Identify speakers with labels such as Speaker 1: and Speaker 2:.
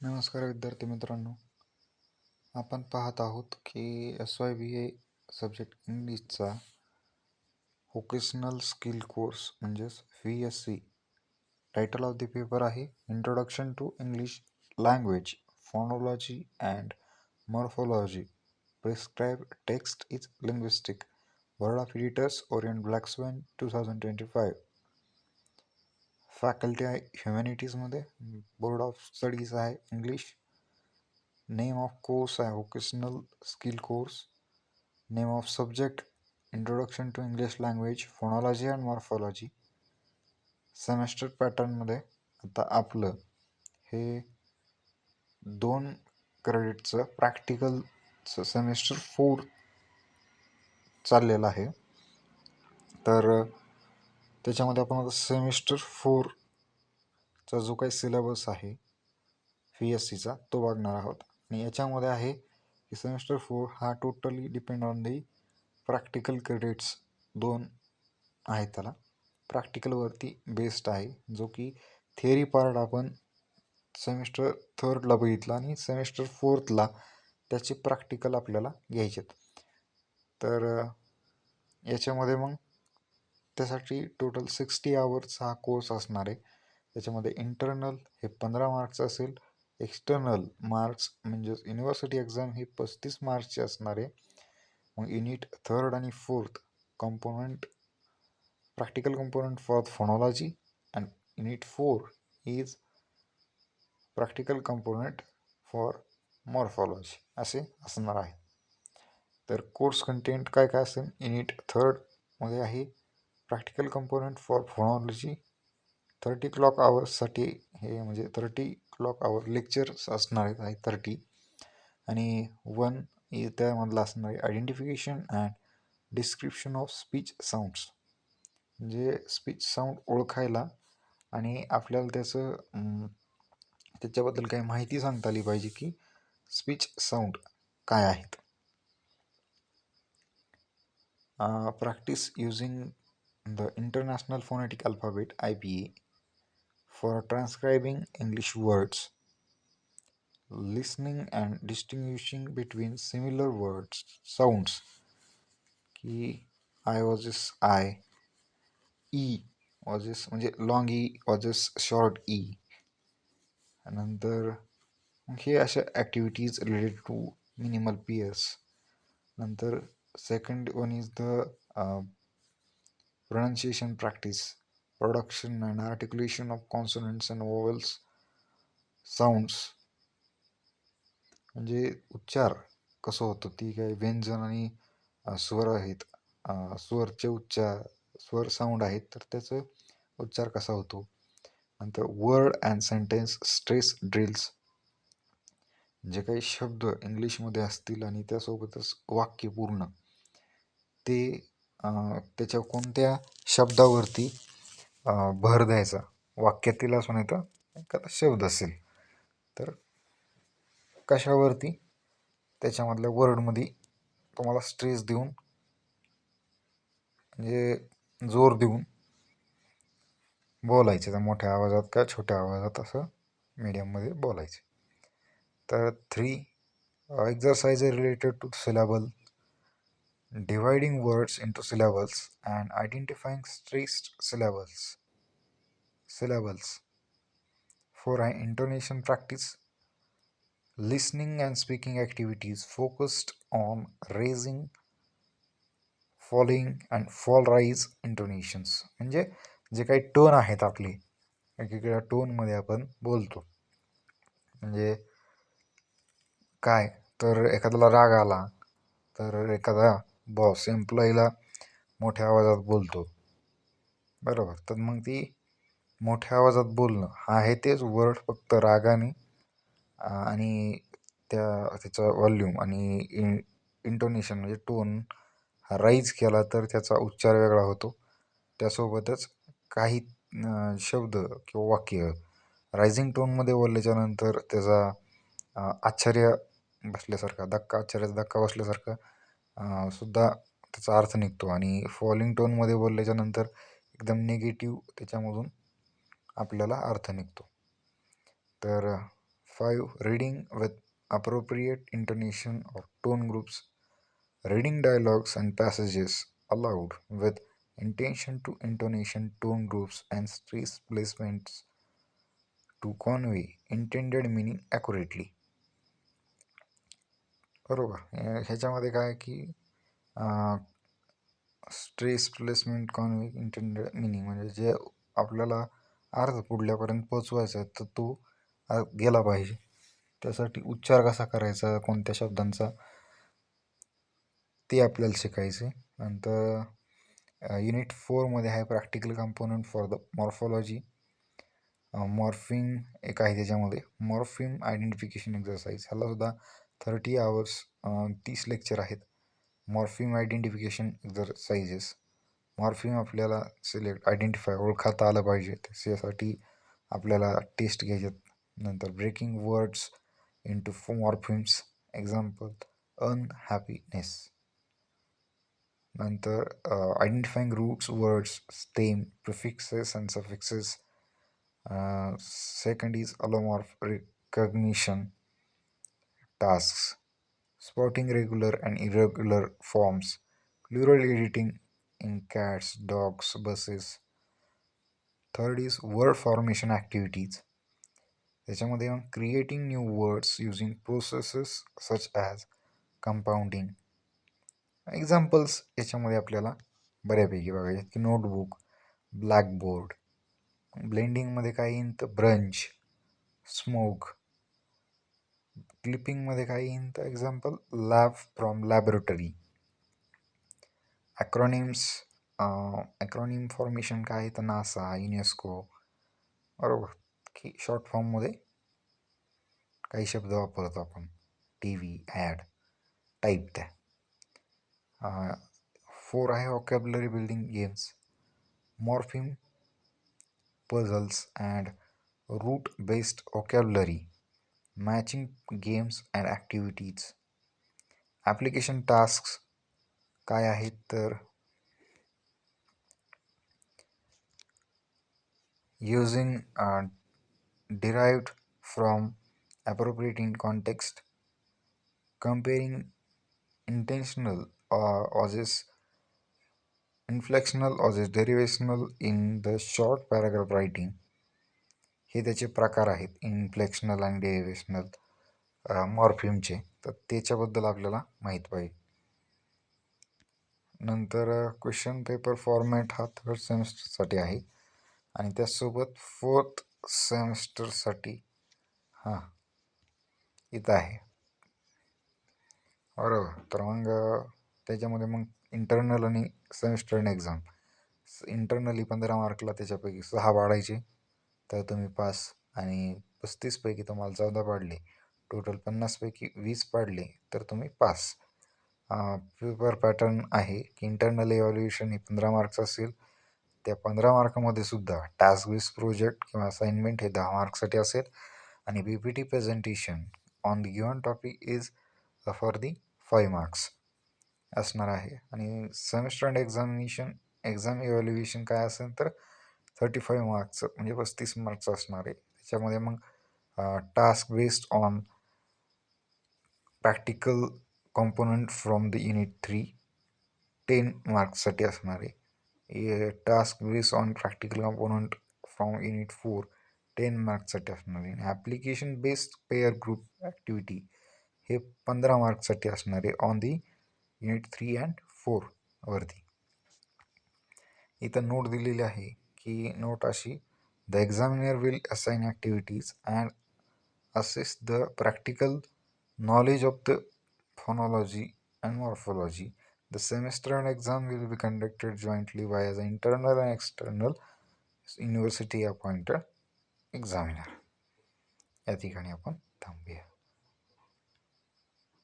Speaker 1: नमस्कार विद्यार्थी मित्रांनो. आपण पाहत आहोत की SYBA सब्जेक्ट इंग्लिशचा व्होकेशनल स्किल कोर्स म्हणजेच VSC. Title of the paper आहे introduction to English language, phonology and morphology. Prescribed text is linguistic. Word of editors Orient Blackswan 2025. Faculty आहे ह्युमॅनिटीजमध्ये. बोर्ड ऑफ स्टडीज आहे इंग्लिश. नेम ऑफ कोर्स आहे vocational skill course. Name of subject introduction to English language, phonology and morphology. Semester पॅटर्नमध्ये आता आपलं हे 2 क्रेडिटचं प्रॅक्टिकलचं semester 4 चाललेलं आहे. तर त्याच्यामध्ये आपण आता सेमेस्टर 4चा जो काही सिलेबस आहे VSCचा तो बघणार आहोत. आणि याच्यामध्ये आहे की सेमेस्टर 4 हा totally depend on the practical credits 2 आहेत. त्याला प्रॅक्टिकलवरती बेस्ड आहे, जो की थिअरी पार्ट आपण सेमिस्टर 3ला बघितला आणि सेमिस्टर 4ला त्याचे प्रॅक्टिकल आपल्याला घ्यायचे. तर याच्यामध्ये मग त्यासाठी टोटल 60 आवर्स हा कोर्स असणार आहे. त्याच्यामध्ये इंटरनल हे 15 मार्क्स असेल. एक्सटर्नल मार्क्स म्हणजेच युनिव्हर्सिटी एक्झाम ही 35 मार्क्सची असणार आहे. मग युनिट 3rd आणि 4th component, practical component for phonology, and unit 4 is practical component for morphology असे असणार आहे. तर कोर्स कंटेंट काय काय असेल? युनिट 3rd मध्ये आहे प्रॅक्टिकल कंपोनंट फॉर फोनॉलॉजी. 30 क्लॉक आवर्ससाठी हे म्हणजे 30 क्लॉक आवर लेक्चर्स असणार आहेत 30. आणि 1 त्यामधलं असणार आहे identification and description of speech sounds. म्हणजे स्पीच साऊंड ओळखायला आणि आपल्याला त्याच्याबद्दल काही माहिती सांगता आली पाहिजे की स्पीच साऊंड काय आहेत. Practice using the international phonetic alphabet IPA for transcribing English words. Listening and distinguishing between similar words sounds की I versus I, E versus म्हणजे long E versus short E. नंतर हे अशा activities related to minimal pairs. नंतर second one is the pronunciation practice, production and articulation of consonants and vowels sounds. म्हणजे उच्चार कसं होतं, ती काही व्यंजन आणि स्वर आहेत, स्वरचे उच्चार, स्वर साऊंड आहेत, तर त्याचं उच्चार कसा होतो. नंतर word and sentence stress drills, जे काही शब्द इंग्लिशमध्ये असतील आणि त्यासोबतच वाक्य पूर्ण ते त्याच्या कोणत्या शब्दावरती भर द्यायचा. वाक्यातील असं नाही तर एखादा शब्द असेल तर कशावरती त्याच्यामधल्या वर्डमध्ये तुम्हाला स्ट्रेस देऊन म्हणजे जोर देऊन बोलायचे. तर मोठ्या आवाजात का छोट्या आवाजात असं मीडियममध्ये बोलायचे. तर 3 exercise related two syllable, dividing words into syllables and identifying stressed syllables for an intonation practice. Listening and speaking activities focused on raising, falling and fall rise intonations. म्हणजे जे काही टोन आहेत आपले, वेगवेगळ्या टोनमध्ये आपण बोलतो. म्हणजे काय तर एखाद्याला राग आला तर एखादा बॉस एम्प्लॉईला मोठ्या आवाजात बोलतो, बरोबर. तर मग ती मोठ्या आवाजात बोलणं आहे तेच वर्ड फक्त रागाने आणि त्याचा व्हॉल्यूम आणि इंटोनेशन म्हणजे टोन हा राईज केला तर त्याचा उच्चार वेगळा होतो. त्यासोबतच काही शब्द किंवा वाक्य रायझिंग टोनमध्ये बोलल्याच्यानंतर त्याचा आश्चर्य बसल्यासारखा आश्चर्याचा धक्का बसल्यासारखा सुद्धा त्याचा अर्थ निघतो. आणि फॉलिंग टोनमध्ये बोलल्याच्यानंतर एकदम निगेटिव्ह त्याच्यामधून आपल्याला अर्थ निघतो. तर 5. Reading with appropriate intonation or tone groups. Reading dialogues and passages aloud with intention to intonation, tone groups, and stress placements to convey intended meaning accurately. बरोबर. ह्याच्यामध्ये काय की stress placement Conway intended meaning म्हणजे जे आपल्याला अर्थ पुढल्यापर्यंत पोचवायचा आहे तर तो गेला पाहिजे. त्यासाठी उच्चार कसा करायचा, कोणत्या शब्दांचा, ते आपल्याला शिकायचे. नंतर युनिट 4मध्ये आहे practical component for the morphology. Morpheme एक आहे त्याच्यामध्ये, मॉर्फिम आयडेंटिफिकेशन एक्झरसाइज. ह्यालासुद्धा 30 आवर्स 30 लेक्चर आहेत. Morpheme identification exercises. मॉर्फिम आपल्याला आयडेंटिफाय ओळखता आलं पाहिजे, त्याच्यासाठी आपल्याला टेस्ट घ्यायच्यात. नंतर breaking words into morphemes. Example unhappiness. नंतर identifying roots words, stem, prefixes and suffixes. Second is allomorph recognition tasks, spotting regular and irregular forms, plural editing in cats, dogs, buses. Third is word formation activities. त्याच्यामध्ये मग creating new words using processes such as compounding. Examples याच्यामध्ये आपल्याला बऱ्यापैकी बघायचे की notebook, blackboard. ब्लेंडिंगमध्ये काय येईन तर ब्रंच, स्मोक. क्लिपिंगमध्ये काय येईन तर example lab from laboratory. Acronyms, acronym formation काय तर नासा, युनेस्को. बरोबर. की शॉर्ट फॉर्ममध्ये काही शब्द वापरतो आपण, टी व्ही, ॲड, टाईप त्या. 4 आहे vocabulary building games. Morpheme puzzles and root based vocabulary, matching games and activities. Application tasks काय आहेत तर using derived from appropriate in context, comparing intentional auses, inflectional auses, derivational in the short paragraph writing. हे त्याचे प्रकार आहेत, इन्फ्लेक्शनल आणि डेरिव्हेशनल मॉर्फिमचे. तर त्याच्याबद्दल आपल्याला माहीत पाहिजे. नंतर क्वेश्चन पेपर फॉर्मॅट हा 3rd सेमिस्टरसाठी आहे आणि त्याचसोबत 4th सेमिस्टरसाठी इथं आहे. बरोबर. तर मग त्याच्यामध्ये मग इंटरनल आणि सेमिस्टर एक्झाम. इंटरनली 15 मार्कला त्याच्यापैकी 6 पाडायचे तर तुम्ही पास, आणि 35पैकी तुम्हाला 14 पाडले, टोटल 50पैकी 20 पाडले तर तुम्ही पास. पेपर पॅटर्न आहे की इंटरनल इव्हॅल्युएशन हे 15 मार्क्स असेल. त्या 15 मार्कामध्ये सुद्धा टास्क बेस्ड प्रोजेक्ट किंवा असाइनमेंट हे 10 मार्क्ससाठी असेल आणि PPT presentation on the given topic is for the 5 marks असणार आहे. आणि सेमिस्टर अँड एक्झाम इव्हॅल्युएशन काय असेल तर 35 मार्क्सचं म्हणजे 35 मार्क्स असणार आहे. त्याच्यामध्ये मग task based on practical component from the unit 3 10 मार्क्ससाठी असणार आहे. Task based on practical component from unit 4 10 मार्क्ससाठी असणार आहे. Application based pair group activity हे 15 मार्क्ससाठी असणार आहे ऑन दी युनिट 3 अँड 4 वरती. इथं नोट दिलेली आहे की नोट अशी, the examiner will assign activities and assess the practical knowledge of the phonology and morphology. The semester and exam will be conducted jointly by the internal and external university appointed examiner. या ठिकाणी आपण थांबूया.